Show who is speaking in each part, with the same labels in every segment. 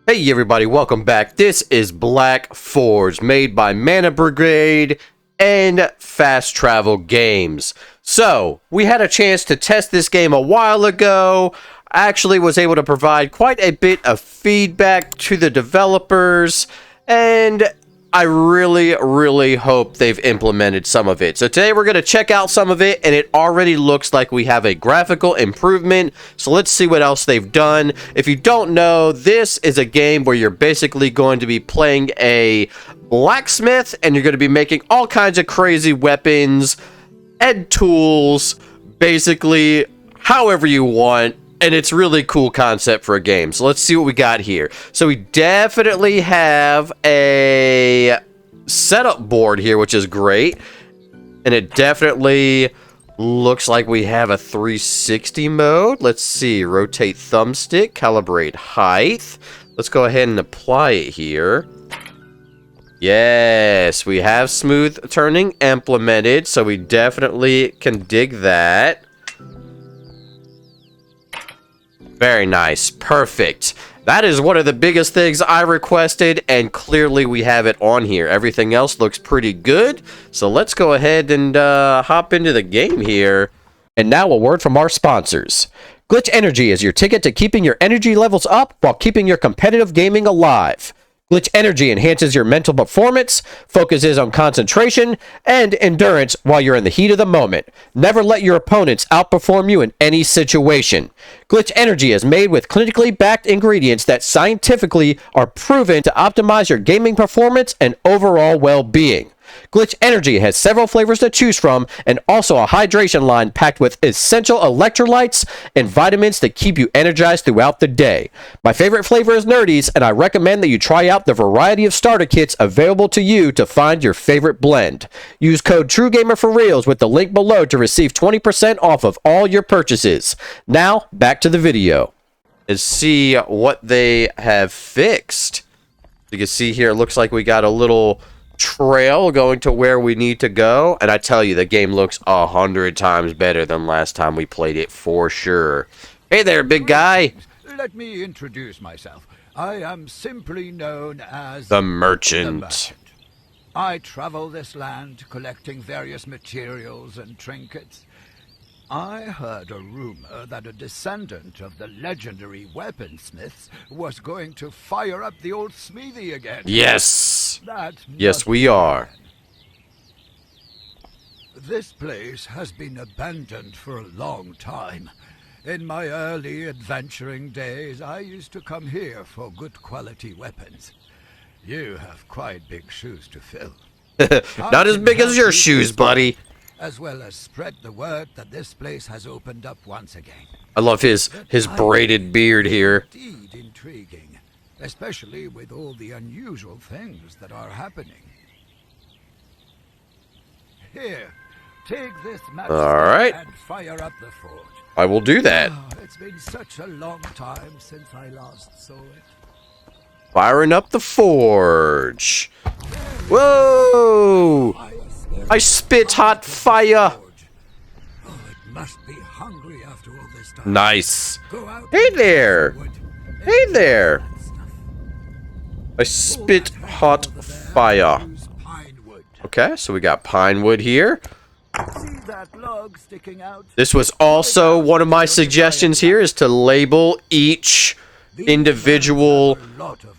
Speaker 1: Hey everybody, welcome back. This is BlackForge, made by Mana Brigade and Fast Travel Games. So, we had a chance to test this game a while ago. I actually was able to provide quite a bit of feedback to the developers, and I really hope they've implemented some of it. So today we're going to check out some of it, and it already looks like we have a graphical improvement. So let's see what else they've done. If you don't know, this is a game where you're basically going to be playing a blacksmith, and you're going to be making all kinds of crazy weapons and tools, basically however you want. And it's really cool concept for a game. So let's see what we got here. So we definitely have a setup board here, which is great. And it definitely looks like we have a 360 mode. Let's see. Rotate thumbstick, calibrate height. Let's go ahead and apply it here. Yes, we have smooth turning implemented. So we definitely can dig that. Very nice. Perfect. That is one of the biggest things I requested, and clearly we have it on here. Everything else looks pretty good. So let's go ahead and hop into the game here. And now a word from our sponsors. Glytch Energy is your ticket to keeping your energy levels up while keeping your competitive gaming alive. Glytch Energy enhances your mental performance, focuses on concentration, and endurance while you're in the heat of the moment. Never let your opponents outperform you in any situation. Glytch Energy is made with clinically backed ingredients that scientifically are proven to optimize your gaming performance and overall well-being. Glytch Energy has several flavors to choose from, and also a hydration line packed with essential electrolytes and vitamins to keep you energized throughout the day. My favorite flavor is Nerdies, and I recommend that you try out the variety of starter kits available to you to find your favorite blend. Use code TrueGamerForReals with the link below to receive 20% off of all your purchases. Now, back to the video. Let's see what they have fixed. You can see here, it looks like we got a little trail going to where we need to go, and I tell you, the game looks 100 times better than last time we played it, for sure. Hey there, big guy.
Speaker 2: Let me introduce myself. I am simply known as
Speaker 1: the merchant.
Speaker 2: I travel this land collecting various materials and trinkets. I heard a rumor that a descendant of the legendary weaponsmiths was going to fire up the old smithy again.
Speaker 1: Yes. Yes, we are.
Speaker 2: This place has been abandoned for a long time. In my early adventuring days, I used to come here for good quality weapons. You have quite big shoes to fill.
Speaker 1: Not as big as your shoes, buddy.
Speaker 2: As well as spread the word that this place has opened up once again.
Speaker 1: I love his braided beard here.
Speaker 2: Indeed intriguing, especially with all the unusual things that are happening. Here, take this map and fire up the forge.
Speaker 1: I will do that.
Speaker 2: Oh, it's been such a long time since I last saw it.
Speaker 1: Firing up the forge. Whoa! I spit hot fire.
Speaker 2: Oh, it must be hungry after all this time.
Speaker 1: Nice. Hey there. Hey there. I spit hot fire. Okay, so we got pine wood here.
Speaker 2: See that log sticking out?
Speaker 1: This was also one of my suggestions here, is to label each individual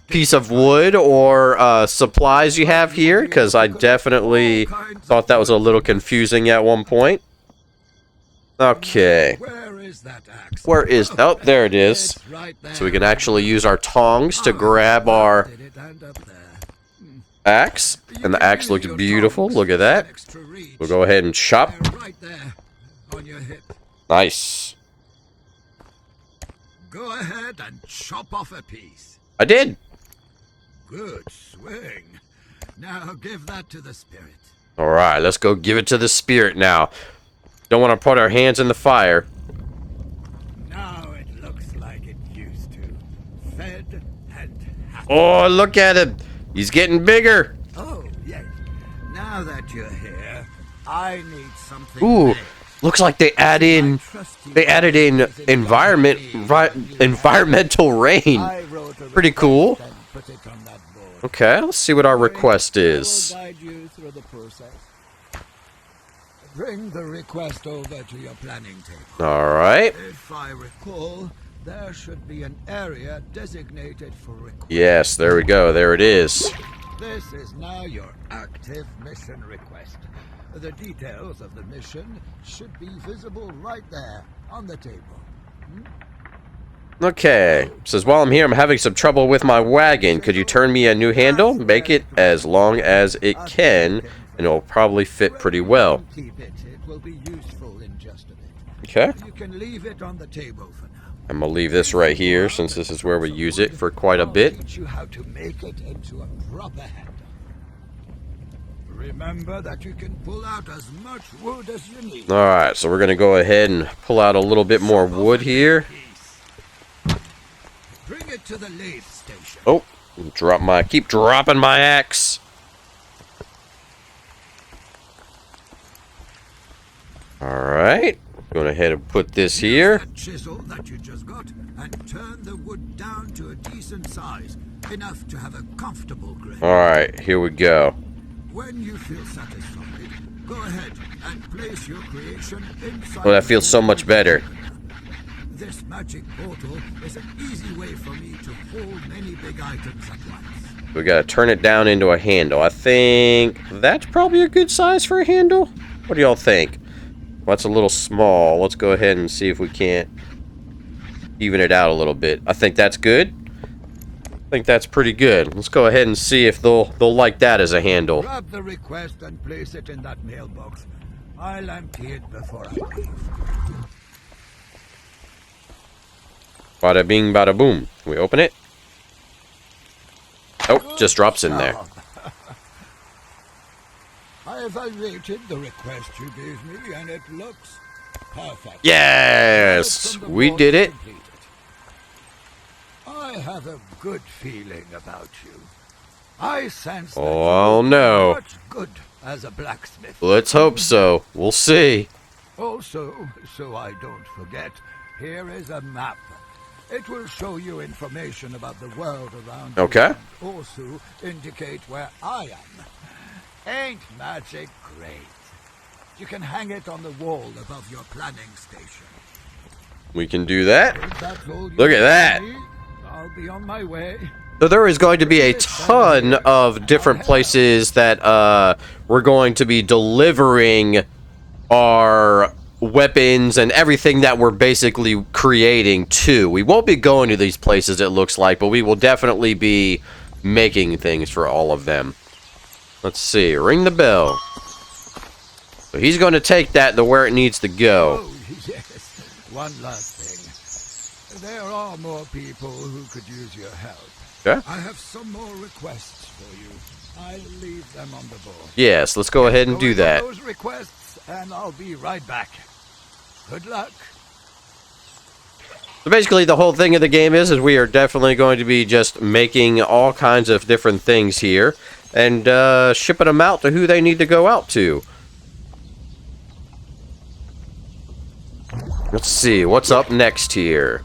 Speaker 1: piece of wood or supplies you have here, because I definitely thought that was a little confusing at one point. Okay. Where is... oh, there it is. So we can actually use our tongs to grab our axe, and the axe looks beautiful. Look at that. We'll go ahead and chop. Nice.
Speaker 2: Go ahead and chop off a piece.
Speaker 1: I did.
Speaker 2: Good swing. Now give that to the spirit.
Speaker 1: All right, let's go give it to the spirit now. Don't want to put our hands in the fire.
Speaker 2: Now it looks like it used to. Fed and happy.
Speaker 1: Oh, look at him. He's getting bigger.
Speaker 2: Oh, yes. Now that you're here, I need something.
Speaker 1: Ooh,
Speaker 2: big.
Speaker 1: Looks like they added in environmental rain. Pretty cool. Okay, let's see what our request is.
Speaker 2: Bring the request over to your planning table.
Speaker 1: All right.
Speaker 2: If I recall, there should be an area designated for requests.
Speaker 1: Yes, there we go. There it is.
Speaker 2: This is now your active mission request. The details of the mission should be visible right there on the table.
Speaker 1: Okay. Says, while I'm here, I'm having some trouble with my wagon. Could you turn me a new handle? Make it as long as it can, and it'll probably fit pretty well.
Speaker 2: Keep it. It will be useful in just a bit.
Speaker 1: Okay.
Speaker 2: You can leave it on the table for now.
Speaker 1: I'm gonna leave this right here since this is where we use it for quite a bit.
Speaker 2: I'll teach you how to make it into a proper handle. Remember that you can pull out as much wood as you need.
Speaker 1: All right, so we're gonna go ahead and pull out a little bit more wood here.
Speaker 2: Bring it to the lathe station.
Speaker 1: Oh, keep dropping my axe. All right, going ahead and put this here.
Speaker 2: Use that chisel that you just got and turn the wood down to a decent size, enough to have a comfortable grip.
Speaker 1: All right, here we go.
Speaker 2: When you feel satisfied, go ahead and place your creation inside.
Speaker 1: Oh, that feels so much better.
Speaker 2: This magic portal is an easy way for me to hold many big items at once.
Speaker 1: We gotta turn it down into a handle. I think that's probably a good size for a handle. What do y'all think? Well, that's a little small. Let's go ahead and see if we can't even it out a little bit. I think that's good. I think that's pretty good. Let's go ahead and see if they'll like that as a handle.
Speaker 2: Grab the request and place it in that mailbox. I'll empty it before I leave.
Speaker 1: Bada bing, bada boom. Can we open it? Oh, just drops in there.
Speaker 2: I evaluated the request you gave me, and it looks perfect.
Speaker 1: Yes, we did it.
Speaker 2: I have a good feeling about you. I sense that
Speaker 1: Oh
Speaker 2: you
Speaker 1: no.
Speaker 2: are much good as a blacksmith.
Speaker 1: Let's hope so. We'll see.
Speaker 2: Also, so I don't forget, here is a map. It will show you information about the world around you.
Speaker 1: Okay.
Speaker 2: And also indicate where I am. Ain't magic great? You can hang it on the wall above your planning station.
Speaker 1: We can do that.
Speaker 2: If that's all you
Speaker 1: Look at that.
Speaker 2: need, I'll be on my way.
Speaker 1: So there is going to be a ton of different places that we're going to be delivering our weapons and everything that we're basically creating to. We won't be going to these places, it looks like, but we will definitely be making things for all of them. Let's see. Ring the bell. So he's going to take that to where it needs to go.
Speaker 2: Oh, yes. One last thing. There are more people who could use your help.
Speaker 1: Okay.
Speaker 2: I have some more requests for you. I'll leave them on the board.
Speaker 1: Yes, let's go ahead and do that.
Speaker 2: Those requests, and I'll be right back. Good luck.
Speaker 1: So basically, the whole thing of the game is we are definitely going to be just making all kinds of different things here and shipping them out to who they need to go out to. Let's see, what's up next here?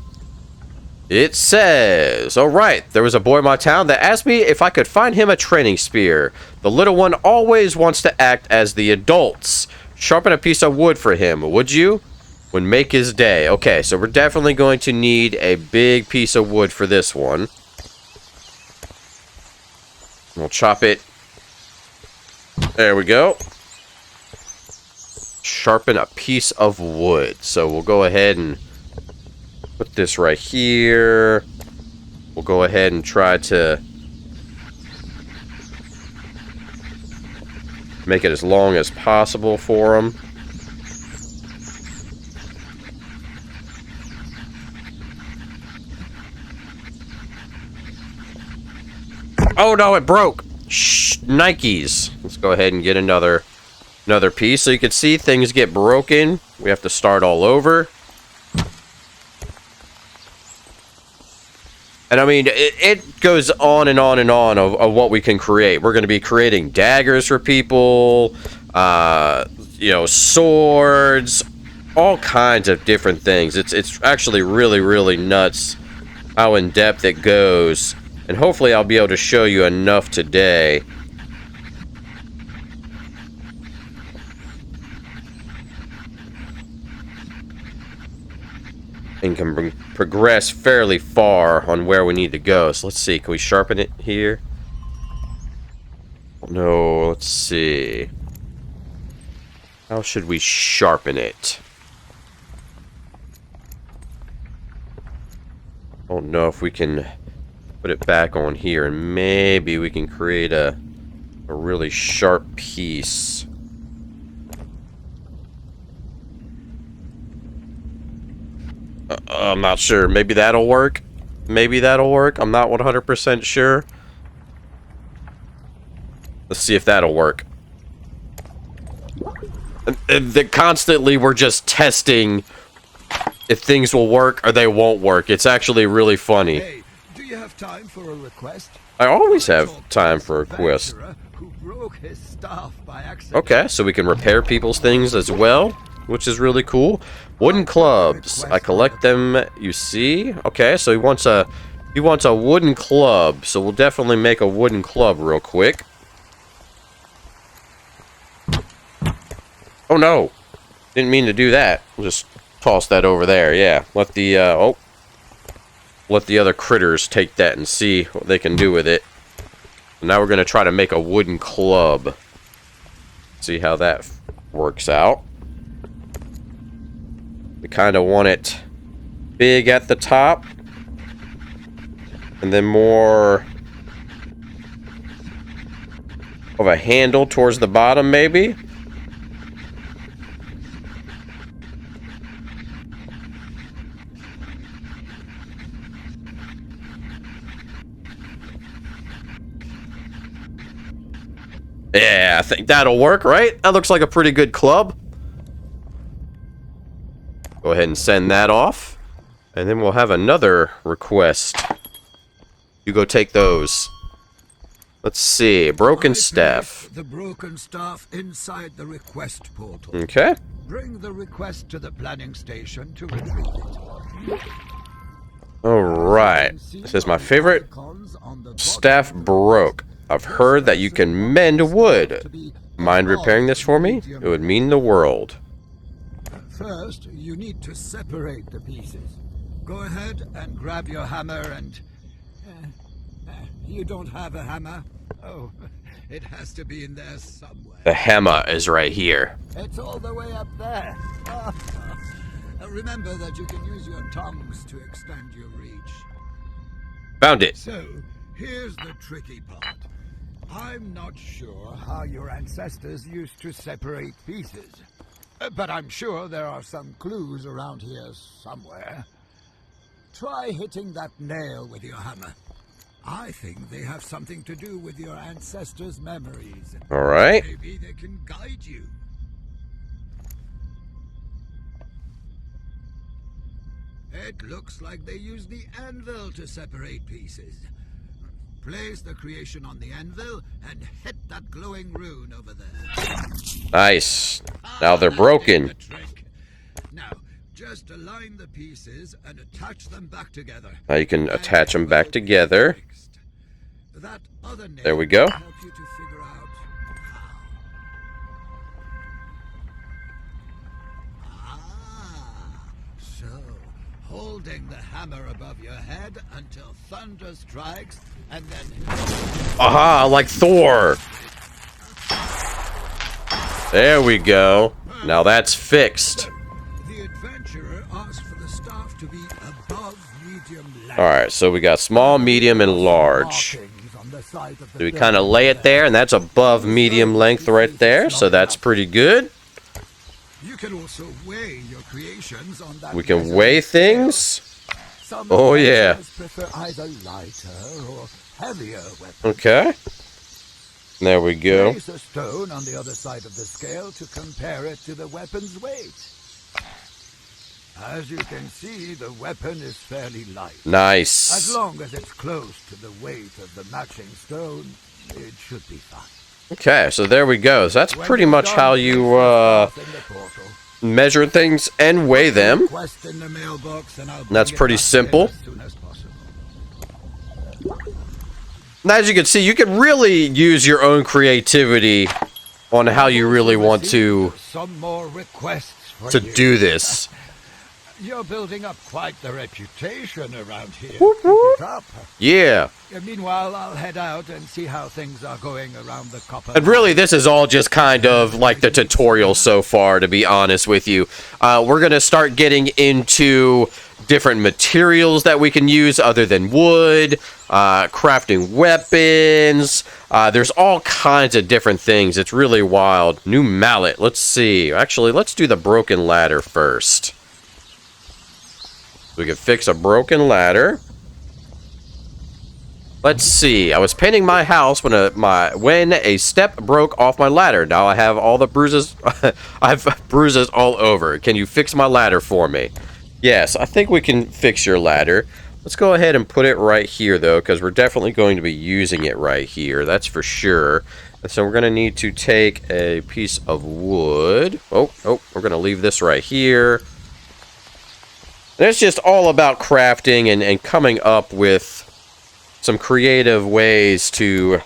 Speaker 1: It says, alright, there was a boy in my town that asked me if I could find him a training spear. The little one always wants to act as the adults. Sharpen a piece of wood for him, would you? Would make his day. Okay, so we're definitely going to need a big piece of wood for this one. We'll chop it. There we go. Sharpen a piece of wood. So we'll go ahead and put this right here. We'll go ahead and try to make it as long as possible for him. Oh no, it broke. Shh, Nikes. Let's go ahead and get another piece. So you can see things get broken. We have to start all over. And I mean, it goes on and on and on of what we can create. We're going to be creating daggers for people, you know, swords, all kinds of different things. It's actually really nuts how in depth it goes, and hopefully I'll be able to show you enough today. And can progress fairly far on where we need to go. So let's see, can we sharpen it here? No, let's see. How should we sharpen it? I don't know if we can put it back on here, and maybe we can create a really sharp piece. I'm not sure. Maybe that'll work. Maybe that'll work. I'm not 100% sure. Let's see if that'll work. And constantly we're just testing if things will work or they won't work. It's actually really funny.
Speaker 2: Hey, do you have time for a request?
Speaker 1: I always have time for a request.
Speaker 2: Who broke his staff by accident.
Speaker 1: Okay, so we can repair people's things as well, which is really cool. Wooden clubs. I collect them, you see. Okay, so he wants a wooden club. So we'll definitely make a wooden club real quick. Oh no. Didn't mean to do that. We'll just toss that over there. Yeah. Let the other critters take that and see what they can do with it. Now we're going to try to make a wooden club. See how that works out. We kind of want it big at the top. And then more of a handle towards the bottom, maybe. Yeah, I think that'll work, right? That looks like a pretty good club. Go ahead and send that off. And then we'll have another request. You go take those. Let's see. Broken staff.
Speaker 2: The broken staff inside the request portal.
Speaker 1: Okay.
Speaker 2: Bring the request to the planning station to retrieve it.
Speaker 1: Alright. This is my favorite. Staff broke. I've heard that you can mend wood. Mind repairing this for me? It would mean the world.
Speaker 2: First, you need to separate the pieces. Go ahead and grab your hammer and... you don't have a hammer? Oh, it has to be in there somewhere.
Speaker 1: The hammer is right here.
Speaker 2: It's all the way up there. Remember that you can use your tongues to extend your reach.
Speaker 1: Found it.
Speaker 2: So, here's the tricky part. I'm not sure how your ancestors used to separate pieces. But I'm sure there are some clues around here somewhere. Try hitting that nail with your hammer. I think they have something to do with your ancestors' memories.
Speaker 1: All right.
Speaker 2: Maybe they can guide you. It looks like they use the anvil to separate pieces. Place the creation on the anvil and hit that glowing rune over there.
Speaker 1: Nice. Now they're broken.
Speaker 2: Now, just align the pieces and attach them back together.
Speaker 1: Now you can attach them back together.
Speaker 2: That other nail
Speaker 1: There we go.
Speaker 2: will help you to figure out how. So, holding the hammer above your head until thunder strikes, and then...
Speaker 1: Aha, like Thor. There we go. Now that's fixed.
Speaker 2: The adventurer asked for the staff to be above medium length.
Speaker 1: Alright, so we got small, medium, and large. So we kind of lay it there, and that's above medium length right there, so that's pretty good.
Speaker 2: You can also weigh your creations on that.
Speaker 1: We can weigh things. Oh yeah.
Speaker 2: Prefer either lighter or heavier weapons.
Speaker 1: Okay. There we go.
Speaker 2: Place a stone on the other side of the scale to compare it to the weapon's weight. As you can see, the weapon is fairly light.
Speaker 1: Nice.
Speaker 2: As long as it's close to the weight of the matching stone, it should be fine.
Speaker 1: Okay, so there we go. So that's pretty much how you measure things and weigh them.
Speaker 2: Request in the mailbox and I'll
Speaker 1: That's
Speaker 2: bring it
Speaker 1: pretty
Speaker 2: back
Speaker 1: simple.
Speaker 2: as soon as possible.
Speaker 1: And as you can see, you can really use your own creativity on how you really want to
Speaker 2: Some more requests for you.
Speaker 1: do this.
Speaker 2: You're building up quite the reputation around here.
Speaker 1: Whoop, whoop.
Speaker 2: Keep it up.
Speaker 1: Yeah.
Speaker 2: Meanwhile, I'll head out and see how things are going around the copper.
Speaker 1: And really, this is all just kind of like the tutorial so far, to be honest with you. We're going to start getting into different materials that we can use other than wood, crafting weapons. There's all kinds of different things. It's really wild. New mallet. Let's see. Actually, let's do the broken ladder first. We can fix a broken ladder. Let's see. I was painting my house when a step broke off my ladder. Now I have all the bruises. I have bruises all over. Can you fix my ladder for me? Yes, I think we can fix your ladder. Let's go ahead and put it right here, though, because we're definitely going to be using it right here. That's for sure. And so we're going to need to take a piece of wood. Oh, we're going to leave this right here. And it's just all about crafting and coming up with some creative ways to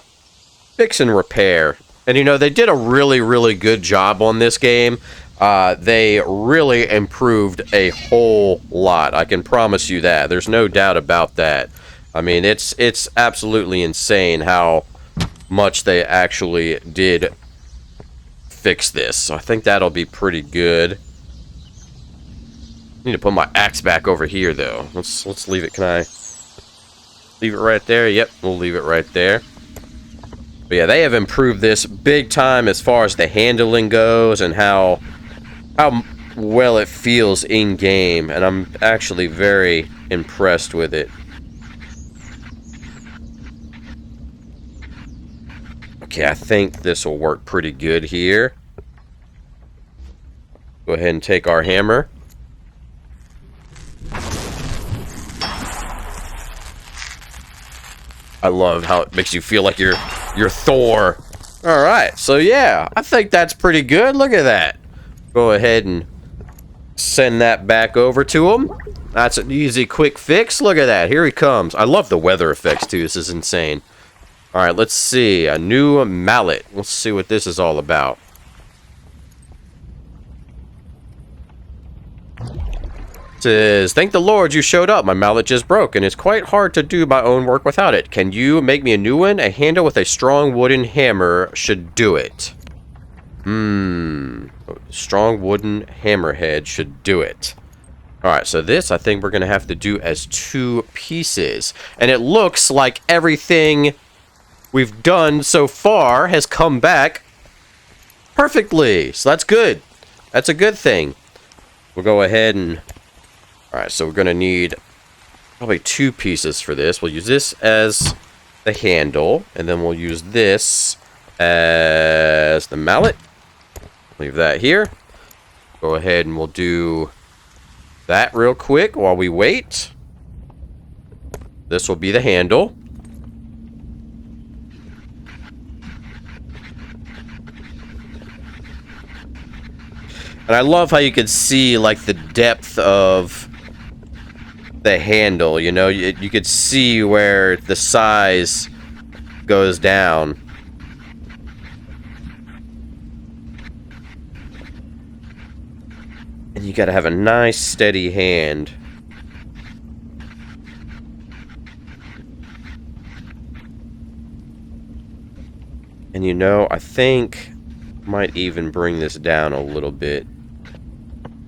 Speaker 1: fix and repair. And, you know, they did a really, really good job on this game. They really improved a whole lot. I can promise you that. There's no doubt about that. I mean, it's absolutely insane how much they actually did fix this. So I think that'll be pretty good. I need to put my axe back over here, though. Let's leave it. Can I leave it right there? Yep, we'll leave it right there. But yeah, they have improved this big time as far as the handling goes and how well it feels in game, and I'm actually very impressed with it. Okay, I think this will work pretty good here. Go ahead and take our hammer. I love how it makes you feel like you're Thor. Alright, so yeah, I think that's pretty good. Look at that. Go ahead and send that back over to him. That's an easy, quick fix. Look at that. Here he comes. I love the weather effects, too. This is insane. Alright, let's see. A new mallet. Let's see what this is all about. Says, thank the Lord you showed up. My mallet just broke, and it's quite hard to do my own work without it. Can you make me a new one? A handle with a strong wooden hammer should do it. Strong wooden hammerhead should do it. Alright, so this I think we're going to have to do as 2 pieces. And it looks like everything we've done so far has come back perfectly. So that's good. That's a good thing. We'll go ahead and... Alright, so we're going to need probably 2 pieces for this. We'll use this as the handle, and then we'll use this as the mallet. Leave that here. Go ahead and we'll do that real quick while we wait. This will be the handle. And I love how you can see, like, the depth of the handle, you know? You could see where the size goes down. And you gotta have a nice, steady hand. And you know, I think I might even bring this down a little bit.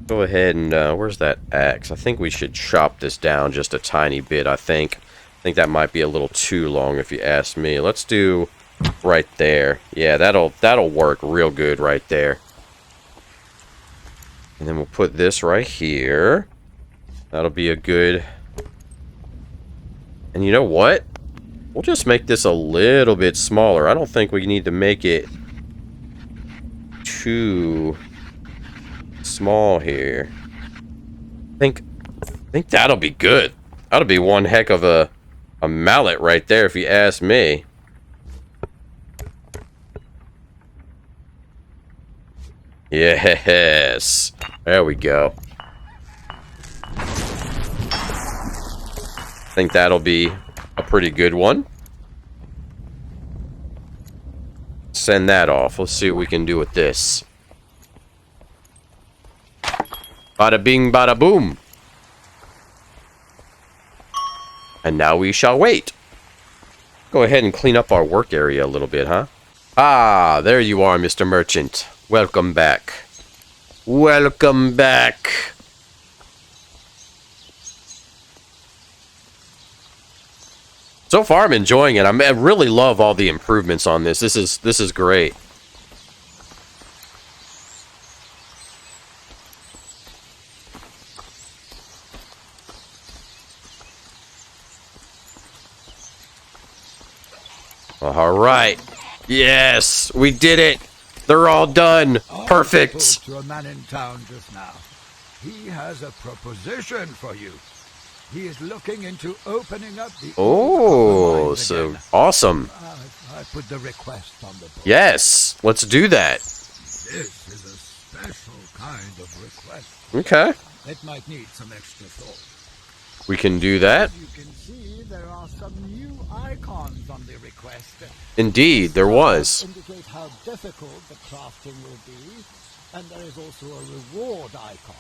Speaker 1: Go ahead and, where's that axe? I think we should chop this down just a tiny bit, I think. I think that might be a little too long if you ask me. Let's do right there. Yeah, that'll work real good right there. And then we'll put this right here. That'll be a good... And you know what? We'll just make this a little bit smaller. I don't think we need to make it too small here. I think that'll be good. That'll be one heck of a mallet right there if you ask me. Yes. There we go. Think that'll be a pretty good one. Send that off. Let's see what we can do with this. Bada bing, bada boom. And now we shall wait. Go ahead and clean up our work area a little bit, huh? Ah, there you are, Mr. Merchant. Welcome back. Welcome back. So far, I'm enjoying it. I really love all the improvements on this. This is great. All right. Yes, we did it. They're all done. Perfect.
Speaker 2: I spoke to a man in town just now. He has a proposition for you. He is looking into opening up the
Speaker 1: Oh, so
Speaker 2: again.
Speaker 1: awesome.
Speaker 2: I put the request on the board.
Speaker 1: Yes, let's do that.
Speaker 2: This is a special kind of request.
Speaker 1: Okay.
Speaker 2: It might need some extra thought.
Speaker 1: We can do that.
Speaker 2: As you can see, there are some new icons on the request.
Speaker 1: Indeed, there was.
Speaker 2: Indicate how difficult the crafting will be, and there is also a reward icon.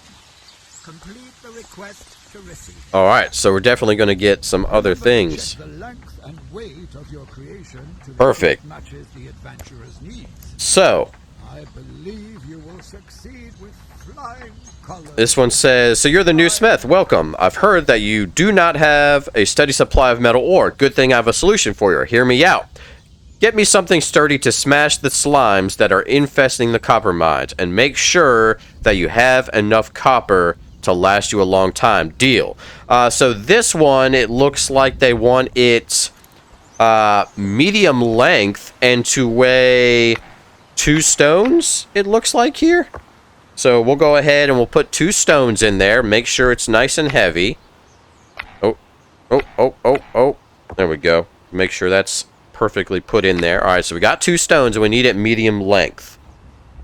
Speaker 2: Complete the request to receive.
Speaker 1: All right, so we're definitely going to get some other things.
Speaker 2: Check the length and weight of your creation to
Speaker 1: Perfect.
Speaker 2: matches the adventurer's needs.
Speaker 1: So,
Speaker 2: I believe you will succeed with flying colors.
Speaker 1: this one says, so you're the new smith. Welcome. I've heard that you do not have a steady supply of metal ore. Good thing I have a solution for you. Hear me out. Get me something sturdy to smash the slimes that are infesting the copper mines, and make sure that you have enough copper to last you a long time. Deal. So this one, it looks like they want it medium length and to weigh 2 stones, it looks like here. So we'll go ahead and we'll put 2 stones in there. Make sure it's nice and heavy. Oh. There we go. Make sure that's perfectly put in there. All right, so we got 2 stones and we need it medium length.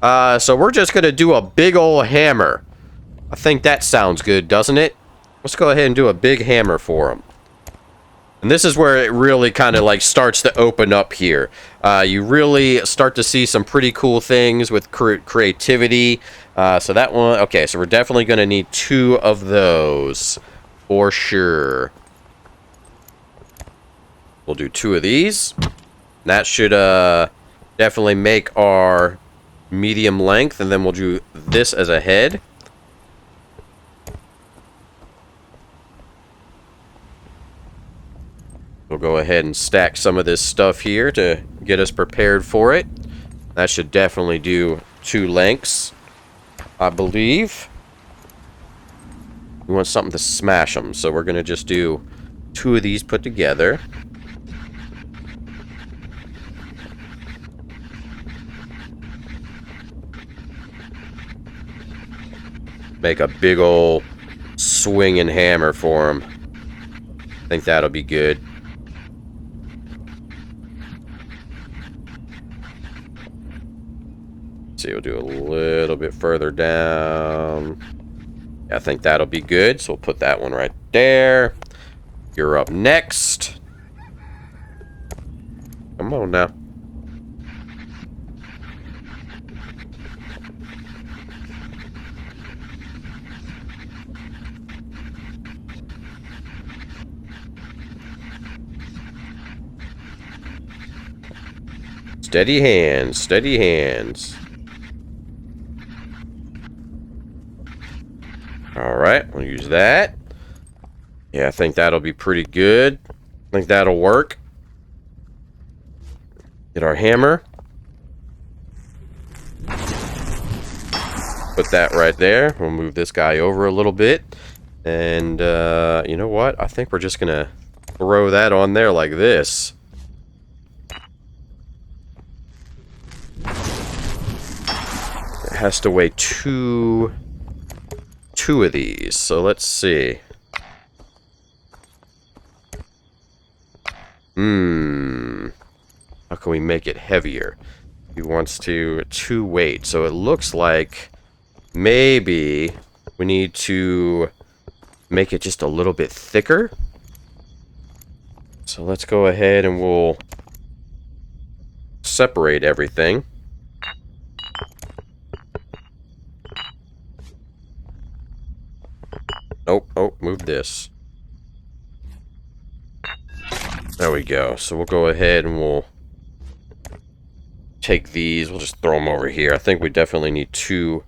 Speaker 1: So we're just going to do a big old hammer. I think that sounds good, doesn't it? Let's go ahead and do a big hammer for them. And this is where it really kind of like starts to open up here. You really start to see some pretty cool things with creativity. So that one, okay, so we're definitely going to need 2 of those for sure. We'll do 2 of these. That should definitely make our medium length, and then we'll do this as a head. We'll go ahead and stack some of this stuff here to get us prepared for it. That should definitely do 2 lengths, I believe. We want something to smash them, so we're going to just do 2 of these put together. Make a big old swinging hammer for him. I think that'll be good. See, we'll do a little bit further down. Yeah, I think that'll be good. So we'll put that one right there. You're up next. Come on now. Steady hands, steady hands. Alright, we'll use that. Yeah, I think that'll be pretty good. I think that'll work. Get our hammer. Put that right there. We'll move this guy over a little bit. And, you know what? I think we're just gonna throw that on there like this. It has to weigh two of these. So let's see. How can we make it heavier? He wants to 2 weight. So it looks like maybe we need to make it just a little bit thicker. So let's go ahead and we'll separate everything. Nope. Oh, move this. There we go. So we'll go ahead and we'll take these. We'll just throw them over here. I think we definitely need two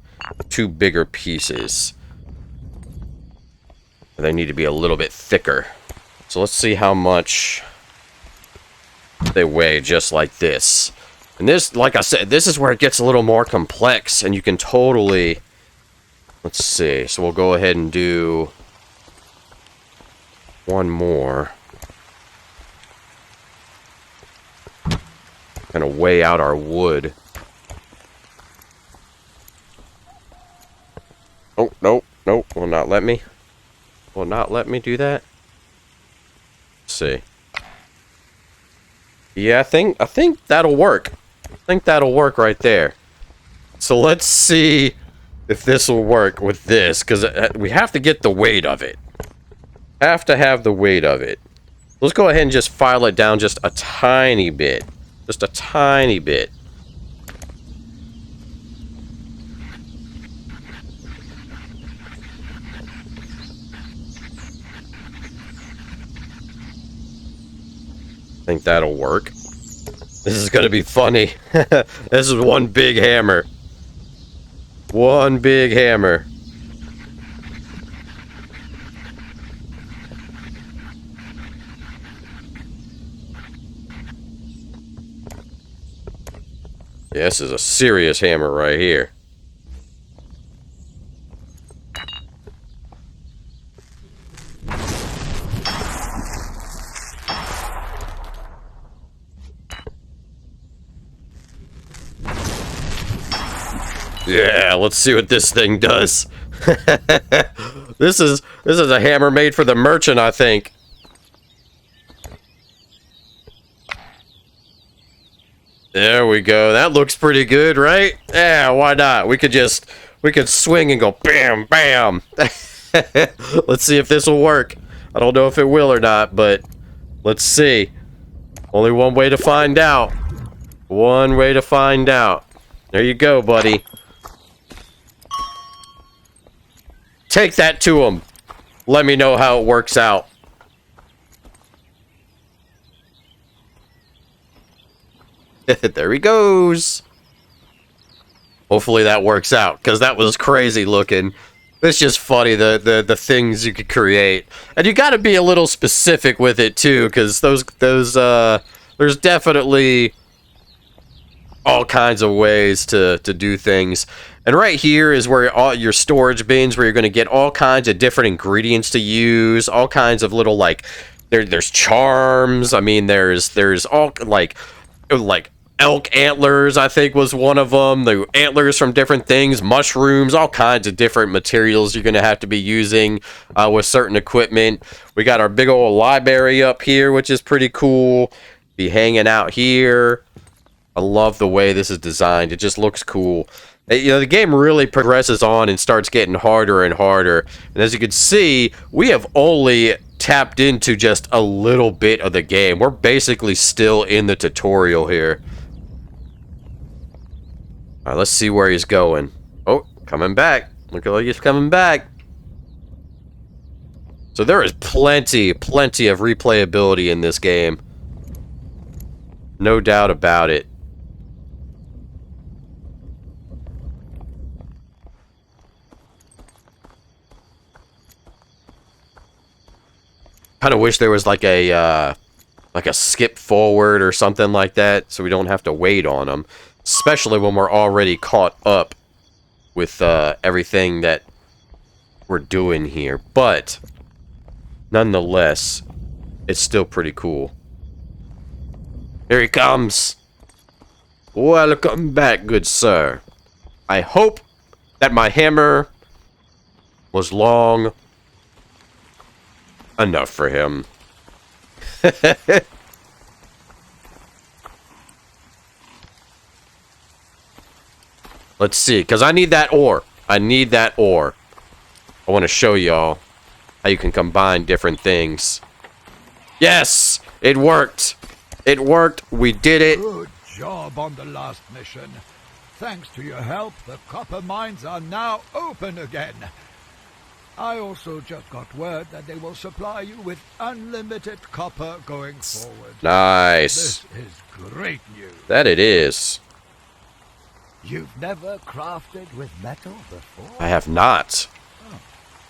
Speaker 1: bigger pieces. They need to be a little bit thicker. So let's see how much they weigh just like this. And this, like I said, this is where it gets a little more complex, and you can totally... Let's see. So we'll go ahead and do one more. Kind of weigh out our wood. Oh, nope, nope, will not let me. Will not let me do that. Let's see. Yeah, I think that'll work. I think that'll work right there. So let's see if this will work with this, because we have to get the weight of it. Have to have the weight of it. Let's go ahead and just file it down just a tiny bit. Just a tiny bit. I think that'll work. This is gonna be funny. This is one big hammer. One big hammer. Yeah, this is a serious hammer right here. Yeah, let's see what this thing does. This is a hammer made for the merchant, I think. There we go. That looks pretty good, right? Yeah, why not? We could swing and go bam, bam. Let's see if this will work. I don't know if it will or not, but let's see. Only one way to find out. One way to find out. There you go, buddy. Take that to him. Let me know how it works out. There he goes. Hopefully that works out, because that was crazy looking. It's just funny, the things you could create. And you got to be a little specific with it too, because there's definitely all kinds of ways to do things. And right here is where all your storage bins, where you're going to get all kinds of different ingredients to use, all kinds of little, like, there's charms. I mean, there's all like elk antlers, I think, was one of them. The antlers from different things, mushrooms, all kinds of different materials you're going to have to be using with certain equipment. We got our big old library up here, which is pretty cool. Be hanging out here. I love the way this is designed. It just looks cool. You know, the game really progresses on and starts getting harder and harder. And as you can see, we have only tapped into just a little bit of the game. We're basically still in the tutorial here. All right, let's see where he's going. Oh, coming back. Look like he's coming back. So there is plenty of replayability in this game. No doubt about it. Kind of wish there was like a skip forward or something like that, so we don't have to wait on them. Especially when we're already caught up with everything that we're doing here. But, nonetheless, it's still pretty cool. Here he comes. Welcome back, good sir. I hope that my hammer was long enough for him. Let's see, because I need that ore. I need that ore. I want to show y'all how you can combine different things. Yes! It worked! It worked! We did it!
Speaker 2: Good job on the last mission. Thanks to your help, the copper mines are now open again. I also just got word that they will supply you with unlimited copper going forward.
Speaker 1: Nice.
Speaker 2: This is great news.
Speaker 1: That it is.
Speaker 2: You've never crafted with metal before?
Speaker 1: I have not.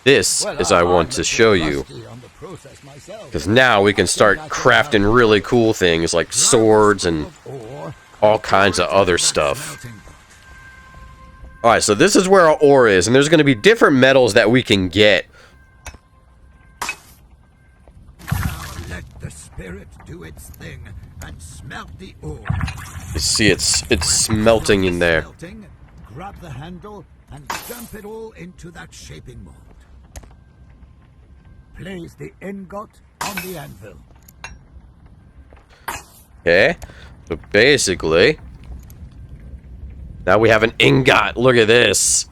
Speaker 1: This is I want to show you. Because now we can start crafting really cool things like swords and all kinds of other stuff. Alright, so this is where our ore is, and there's going to be different metals that we can get.
Speaker 2: Now let the spirit do its thing and smelt the ore.
Speaker 1: You see it's smelting in there.
Speaker 2: Smelting, grab the handle and dump it all into that shaping mold. Place the ingot on the anvil.
Speaker 1: Okay, so basically, now we have an ingot. Look at this.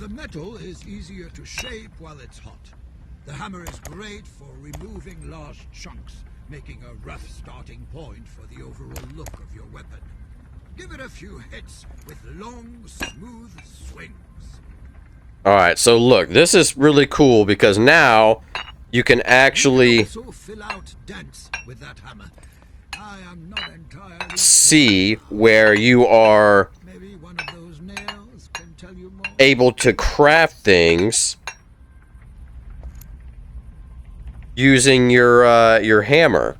Speaker 2: The metal is easier to shape while it's hot. The hammer is great for removing large chunks, making a rough starting point for the overall look of your weapon. Give it a few hits with long, smooth swings.
Speaker 1: Alright, so look, this is really cool because now you can actually
Speaker 2: Also fill out dents with that hammer. I am not entirely
Speaker 1: see where you are
Speaker 2: maybe one of those nails can tell you more.
Speaker 1: able to craft things using your hammer.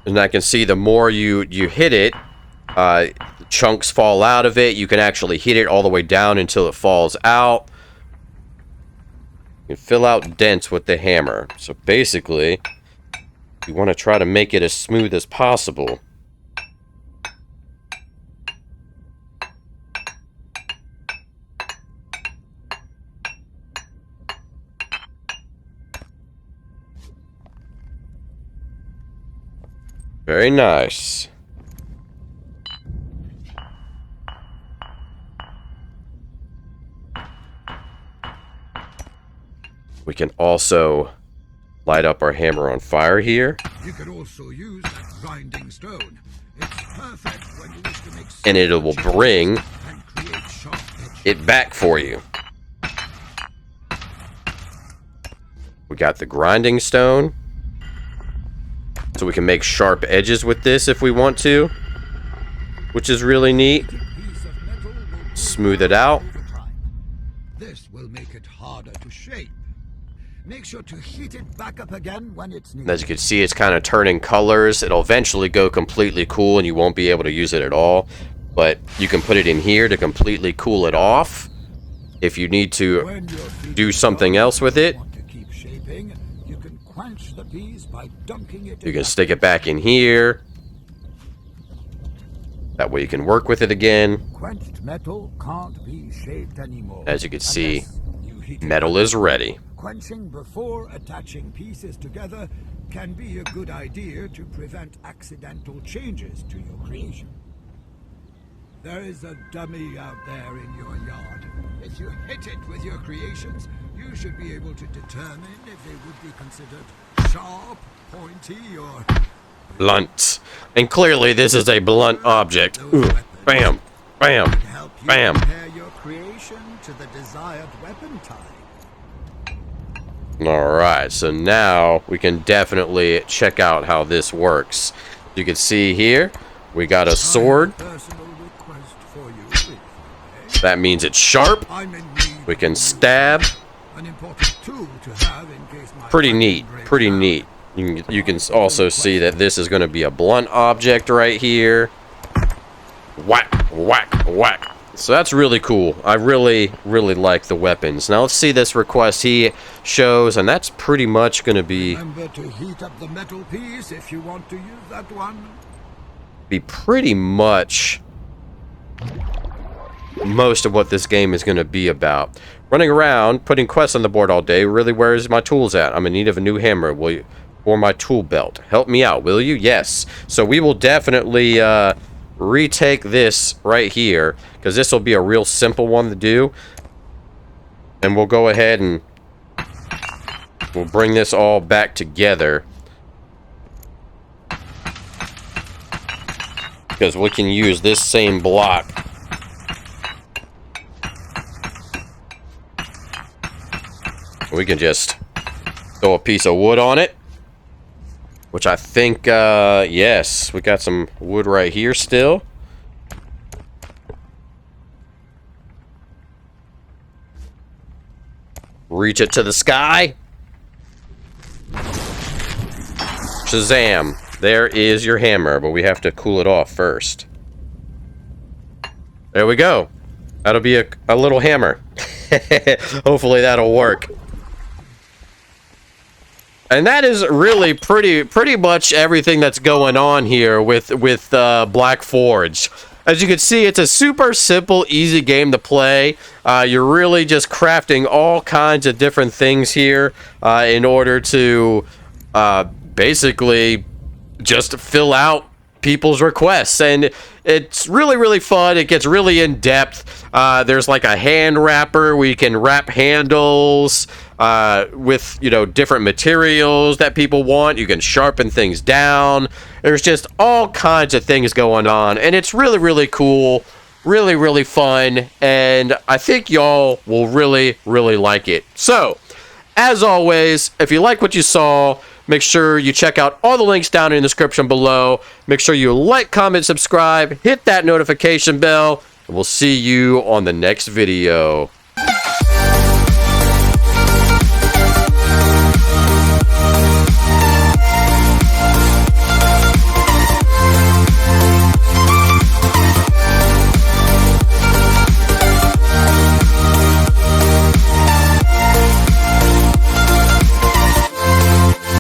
Speaker 1: And I can see the more you hit it, chunks fall out of it. You can actually hit it all the way down until it falls out. You can fill out dents with the hammer. So basically, you want to try to make it as smooth as possible. Very nice. We can also light up our hammer on fire here.
Speaker 2: You could also use that grinding stone. It's perfect when you wish to make
Speaker 1: And it will bring
Speaker 2: and create sharp edges.
Speaker 1: it back for you. We got the grinding stone. So we can make sharp edges with this if we want to. Which is really neat.
Speaker 2: Piece of metal will
Speaker 1: Smooth it out.
Speaker 2: over time. This will make it harder to shape. Make sure to heat it back up again when it's needed.
Speaker 1: As you can see, it's kind of turning colors. It'll eventually go completely cool and you won't be able to use it at all. But you can put it in here to completely cool it off. If you need to
Speaker 2: When your piece
Speaker 1: do
Speaker 2: is
Speaker 1: something
Speaker 2: done,
Speaker 1: else with it,
Speaker 2: want to keep shaping, you can quench the piece by dunking it
Speaker 1: you
Speaker 2: in
Speaker 1: can
Speaker 2: that
Speaker 1: stick it back in here. That way you can work with it again.
Speaker 2: Quenched metal can't be shaped anymore.
Speaker 1: As you can see,
Speaker 2: unless you heat it
Speaker 1: metal
Speaker 2: back
Speaker 1: is ready.
Speaker 2: Quenching before attaching pieces together can be a good idea to prevent accidental changes to your creation. There is a dummy out there in your yard. If you hit it with your creations, you should be able to determine if they would be considered sharp, pointy, or
Speaker 1: Blunt. And clearly this is a blunt object. Ooh, bam, bam,
Speaker 2: to help you
Speaker 1: bam.
Speaker 2: compare your creation to the desired weapon type.
Speaker 1: Alright, so now we can definitely check out how this works. You can see here, we got a sword.
Speaker 2: Personal request for you, if I may.
Speaker 1: That means it's sharp.
Speaker 2: I'm in need
Speaker 1: We can
Speaker 2: of
Speaker 1: stab.
Speaker 2: an important tool to have in case my
Speaker 1: Pretty
Speaker 2: weapon
Speaker 1: neat,
Speaker 2: breaks
Speaker 1: pretty
Speaker 2: down.
Speaker 1: neat. You can also see that this is going to be a blunt object right here. Whack, whack, whack. So that's really cool. I really, really like the weapons. Now let's see this request he shows, and that's pretty much going to be
Speaker 2: Remember to heat up the metal piece if you want to use that one.
Speaker 1: pretty much most of what this game is going to be about. Running around, putting quests on the board all day. Really, where's my tools at? I'm in need of a new hammer. for my tool belt. Help me out, will you? Yes. So we will definitely retake this right here, because this will be a real simple one to do. And we'll go ahead and we'll bring this all back together, because we can use this same block. We can just throw a piece of wood on it, which I think, yes, we got some wood right here still. Reach it to the sky. Shazam. There is your hammer, but we have to cool it off first. There we go. That'll be a little hammer. Hopefully that'll work. And that is really pretty much everything that's going on here with BlackForge. As you can see, it's a super simple, easy game to play. You're really just crafting all kinds of different things here in order to basically just fill out people's requests. And it's really fun. It gets really in depth. There's like a hand wrapper where you can wrap handles with, you know, different materials that people want. You can sharpen things down. There's just all kinds of things going on, and it's really cool, really fun, and I think y'all will really like it. So, as always, if you like what you saw, make sure you check out all the links down in the description below. Make sure you like, comment, subscribe, hit that notification bell, and we'll see you on the next video.